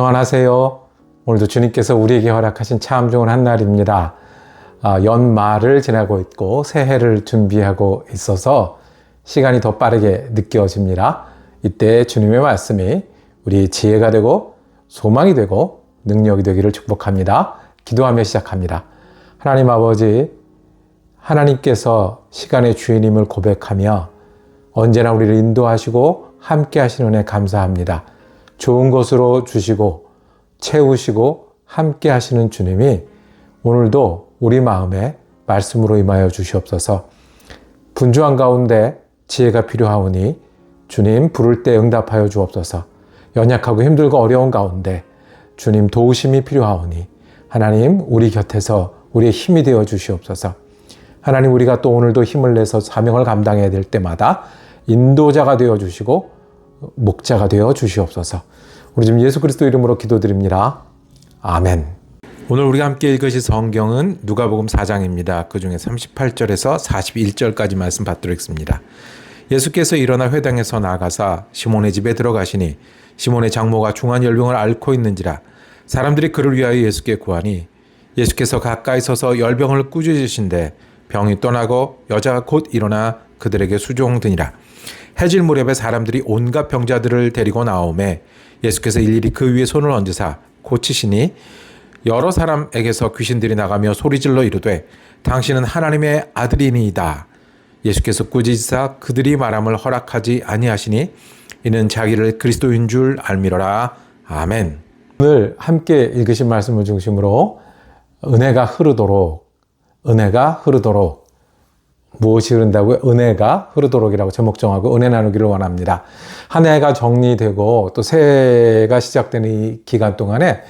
안녕하세요. 오늘도 주님께서 우리에게 허락하신 참 좋은 한 날입니다. 연말을 지나고 있고 새해를 준비하고 있어서 시간이 더 빠르게 느껴집니다. 이때 주님의 말씀이 우리 지혜가 되고 소망이 되고 능력이 되기를 축복합니다. 기도하며 시작합니다. 하나님 아버지, 하나님께서 시간의 주인임을 고백하며 언제나 우리를 인도하시고 함께 하시는 은혜 감사합니다. 좋은 것으로 주시고 채우시고 함께 하시는 주님이 오늘도 우리 마음에 말씀으로 임하여 주시옵소서. 분주한 가운데 지혜가 필요하오니 주님 부를 때 응답하여 주옵소서. 연약하고 힘들고 어려운 가운데 주님 도우심이 필요하오니 하나님 우리 곁에서 우리의 힘이 되어 주시옵소서. 하나님 우리가 또 오늘도 힘을 내서 사명을 감당해야 될 때마다 인도자가 되어 주시고 목자가 되어 주시옵소서. 우리 지금 예수 그리스도 이름으로 기도드립니다. 아멘. 오늘 우리가 함께 읽으실 성경은 누가복음 4장입니다. 그 중에 38절에서 41절까지 말씀 받도록 하겠습니다. 예수께서 일어나 회당에서 나가사 시몬의 집에 들어가시니 시몬의 장모가 중한 열병을 앓고 있는지라 사람들이 그를 위하여 예수께 구하니 예수께서 가까이 서서 열병을 꾸짖으신데 병이 떠나고 여자가 곧 일어나 그들에게 수종드니라. 해질 무렵에 사람들이 온갖 병자들을 데리고 나오매 예수께서 일일이 그 위에 손을 얹으사 고치시니 여러 사람에게서 귀신들이 나가며 소리질러 이르되 당신은 하나님의 아들이니이다. 예수께서 꾸짖으사 그들이 말함을 허락하지 아니하시니 이는 자기를 그리스도인 줄 알미러라. 아멘. 오늘 함께 읽으신 말씀을 중심으로 은혜가 흐르도록 무엇이 흐른다고요? 은혜가 흐르도록이라고 제목 정하고 은혜 나누기를 원합니다. 한 해가 정리되고 또 새해가 시작되는 이 기간 동안에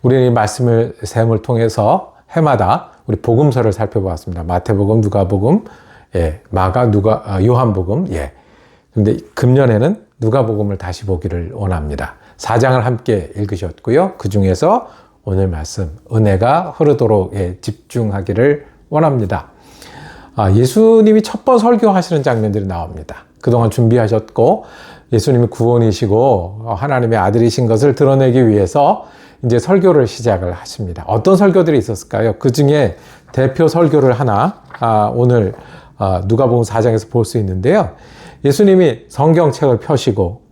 우리는 이 말씀을 셈을 통해서 해마다 우리 복음서를 살펴보았습니다. 마태복음, 누가복음, 요한복음. 그런데 금년에는 누가복음을 다시 보기를 원합니다. 4장을 함께 읽으셨고요. 그 중에서 오늘 말씀 은혜가 흐르도록에 집중하기를 원합니다. 예수님이 첫 번 설교하시는 장면들이 나옵니다. 그동안 준비하셨고 예수님이 구원이시고 하나님의 아들이신 것을 드러내기 위해서 이제 설교를 시작을 하십니다. 어떤 설교들이 있었을까요? 그 중에 대표 설교를 하나 오늘 누가복음 4장에서 볼 수 있는데요. 예수님이 성경책을 펴시고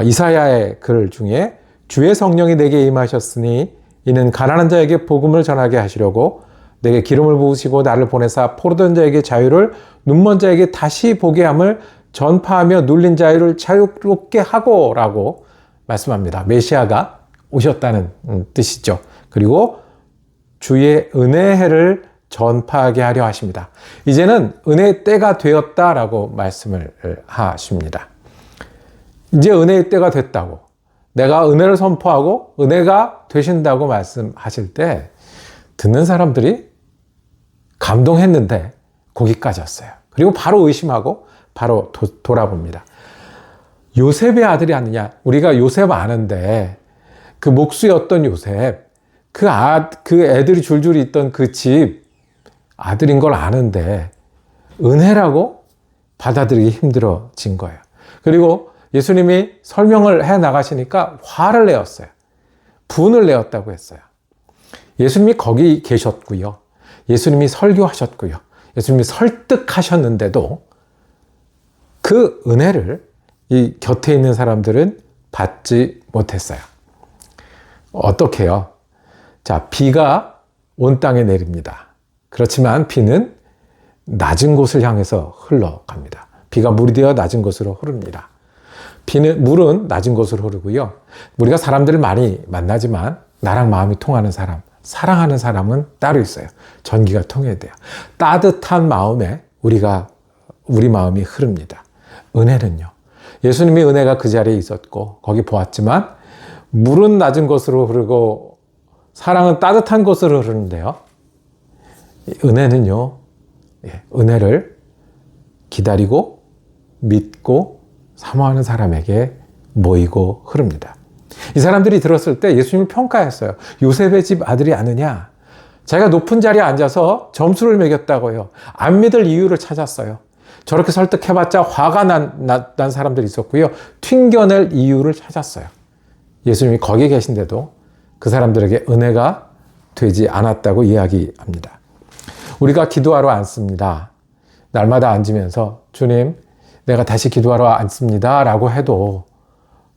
이사야의 글 중에 주의 성령이 내게 임하셨으니 이는 가난한 자에게 복음을 전하게 하시려고 내게 기름을 부으시고 나를 보내사 포로된 자에게 자유를 눈먼 자에게 다시 보게 함을 전파하며 눌린 자유를 자유롭게 하고 라고 말씀합니다. 메시아가 오셨다는 뜻이죠. 그리고 주의 은혜해를 전파하게 하려 하십니다. 이제는 은혜의 때가 되었다라고 말씀을 하십니다. 이제 은혜의 때가 됐다고, 내가 은혜를 선포하고 은혜가 되신다고 말씀하실 때 듣는 사람들이 감동했는데 거기까지 왔어요. 그리고 바로 의심하고 바로 돌아봅니다. 요셉의 아들이 아니냐? 우리가 요셉 아는데 그 목수였던 요셉, 그 애들이 줄줄이 있던 그 집 아들인 걸 아는데 은혜라고 받아들이기 힘들어진 거예요. 그리고 예수님이 설명을 해 나가시니까 화를 내었어요. 분을 내었다고 했어요. 예수님이 거기 계셨고요. 예수님이 설교하셨고요. 예수님이 설득하셨는데도 그 은혜를 이 곁에 있는 사람들은 받지 못했어요. 어떻게요? 자, 비가 온 땅에 내립니다. 그렇지만 비는 낮은 곳을 향해서 흘러갑니다. 비가 물이 되어 낮은 곳으로 흐릅니다. 물은 낮은 곳으로 흐르고요. 우리가 사람들을 많이 만나지만 나랑 마음이 통하는 사람, 사랑하는 사람은 따로 있어요. 전기가 통해야 돼요. 따뜻한 마음에 우리 마음이 흐릅니다. 은혜는요. 예수님이 은혜가 그 자리에 있었고 거기 보았지만 물은 낮은 곳으로 흐르고 사랑은 따뜻한 곳으로 흐르는데요. 은혜는요. 은혜를 기다리고 믿고 사모하는 사람에게 모이고 흐릅니다. 이 사람들이 들었을 때 예수님을 평가했어요. 요셉의 집 아들이 아느냐? 자기가 높은 자리에 앉아서 점수를 매겼다고요. 안 믿을 이유를 찾았어요. 저렇게 설득해봤자 화가 난 사람들이 있었고요. 튕겨낼 이유를 찾았어요. 예수님이 거기 계신데도 그 사람들에게 은혜가 되지 않았다고 이야기합니다. 우리가 기도하러 앉습니다. 날마다 앉으면서 주님, 내가 다시 기도하러 앉습니다 라고 해도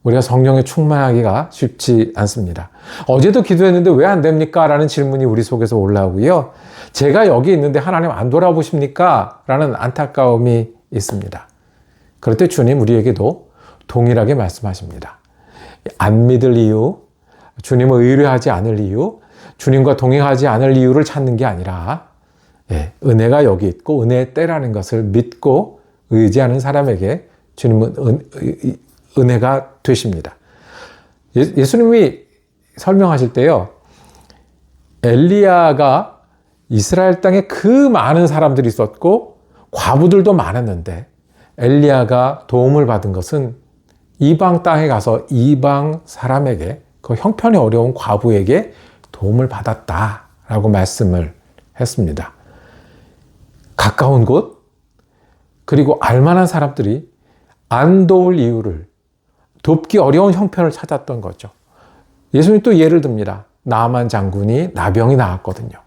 우리가 성령에 충만하기가 쉽지 않습니다. 어제도 기도했는데 왜 안 됩니까? 라는 질문이 우리 속에서 올라오고요. 제가 여기 있는데 하나님 안 돌아보십니까? 라는 안타까움이 있습니다. 그럴 때 주님 우리에게도 동일하게 말씀하십니다. 안 믿을 이유, 주님을 의뢰하지 않을 이유, 주님과 동행하지 않을 이유를 찾는 게 아니라 은혜가 여기 있고 은혜의 때라는 것을 믿고 의지하는 사람에게 주님은 은혜가 되십니다. 예수님이 설명하실 때요, 엘리야가 이스라엘 땅에 그 많은 사람들이 있었고 과부들도 많았는데 엘리야가 도움을 받은 것은 이방 땅에 가서 이방 사람에게, 그 형편이 어려운 과부에게 도움을 받았다라고 말씀을 했습니다. 가까운 곳, 그리고 알만한 사람들이 안 도울 이유를, 돕기 어려운 형편을 찾았던 거죠. 예수님 또 예를 듭니다. 나아만 장군이 나병이 나왔거든요.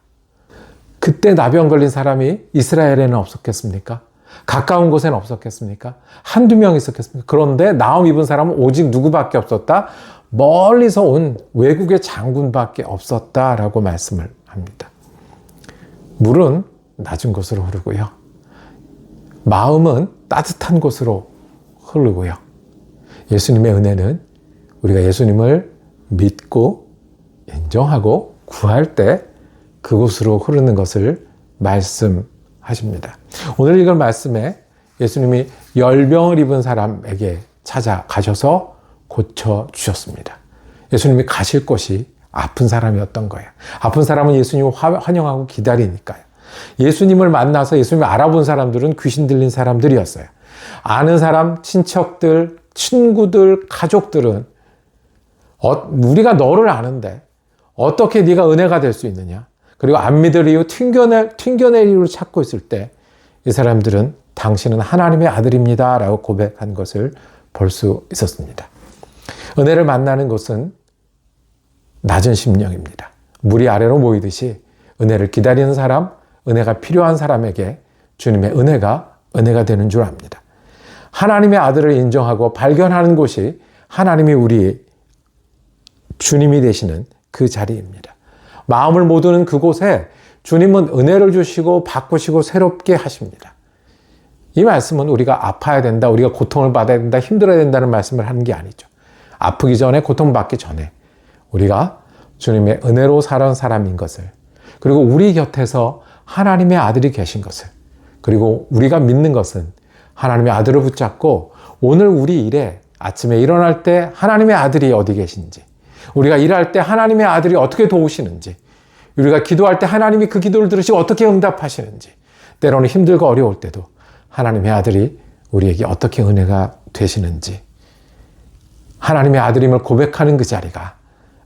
그때 나병 걸린 사람이 이스라엘에는 없었겠습니까? 가까운 곳에는 없었겠습니까? 한두 명 있었겠습니까? 그런데 나음 입은 사람은 오직 누구밖에 없었다? 멀리서 온 외국의 장군밖에 없었다라고 말씀을 합니다. 물은 낮은 곳으로 흐르고요. 마음은 따뜻한 곳으로 흐르고요. 예수님의 은혜는 우리가 예수님을 믿고 인정하고 구할 때 그곳으로 흐르는 것을 말씀하십니다. 오늘 읽은 말씀에 예수님이 열병을 입은 사람에게 찾아가셔서 고쳐주셨습니다. 예수님이 가실 곳이 아픈 사람이었던 거예요. 아픈 사람은 예수님을 환영하고 기다리니까요. 예수님을 만나서 예수님을 알아본 사람들은 귀신 들린 사람들이었어요. 아는 사람, 친척들, 친구들, 가족들은 우리가 너를 아는데 어떻게 네가 은혜가 될 수 있느냐? 그리고 안 믿을 이유, 튕겨낼 이유를 찾고 있을 때 이 사람들은 당신은 하나님의 아들입니다 라고 고백한 것을 볼 수 있었습니다. 은혜를 만나는 곳은 낮은 심령입니다. 물이 아래로 모이듯이 은혜를 기다리는 사람, 은혜가 필요한 사람에게 주님의 은혜가 되는 줄 압니다. 하나님의 아들을 인정하고 발견하는 곳이 하나님이 우리의 주님이 되시는 그 자리입니다. 마음을 모두는 그곳에 주님은 은혜를 주시고 바꾸시고 새롭게 하십니다. 이 말씀은 우리가 아파야 된다, 우리가 고통을 받아야 된다, 힘들어야 된다는 말씀을 하는 게 아니죠. 아프기 전에, 고통받기 전에 우리가 주님의 은혜로 살아온 사람인 것을, 그리고 우리 곁에서 하나님의 아들이 계신 것을, 그리고 우리가 믿는 것은 하나님의 아들을 붙잡고 오늘 우리 일에 아침에 일어날 때 하나님의 아들이 어디 계신지, 우리가 일할 때 하나님의 아들이 어떻게 도우시는지, 우리가 기도할 때 하나님이 그 기도를 들으시고 어떻게 응답하시는지, 때로는 힘들고 어려울 때도 하나님의 아들이 우리에게 어떻게 은혜가 되시는지, 하나님의 아들임을 고백하는 그 자리가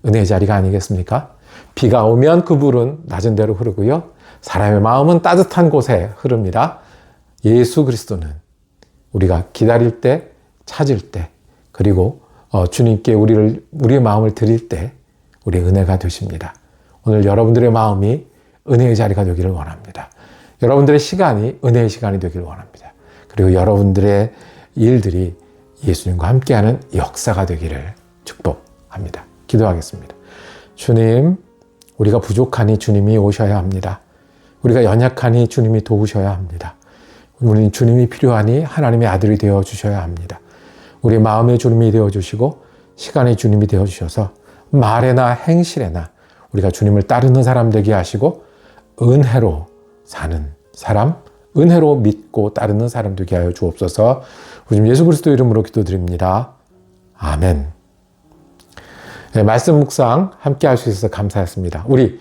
은혜의 자리가 아니겠습니까? 비가 오면 그 물은 낮은 데로 흐르고요. 사람의 마음은 따뜻한 곳에 흐릅니다. 예수 그리스도는 우리가 기다릴 때, 찾을 때, 그리고 주님께 우리의 마음을 드릴 때 우리의 은혜가 되십니다. 오늘 여러분들의 마음이 은혜의 자리가 되기를 원합니다. 여러분들의 시간이 은혜의 시간이 되기를 원합니다. 그리고 여러분들의 일들이 예수님과 함께하는 역사가 되기를 축복합니다. 기도하겠습니다. 주님, 우리가 부족하니 주님이 오셔야 합니다. 우리가 연약하니 주님이 도우셔야 합니다. 우리는 주님이 필요하니 하나님의 아들이 되어 주셔야 합니다. 우리 마음의 주님이 되어 주시고 시간의 주님이 되어 주셔서 말에나 행실에나 우리가 주님을 따르는 사람 되게 하시고 은혜로 사는 사람, 은혜로 믿고 따르는 사람 되게 하여 주옵소서. 우리 주님 예수 그리스도 이름으로 기도드립니다. 아멘. 네, 말씀 묵상 함께 할 수 있어서 감사했습니다. 우리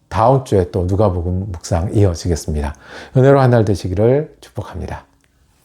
다음 주에 또 누가복음 묵상 이어지겠습니다. 은혜로 한 날 되시기를 축복합니다.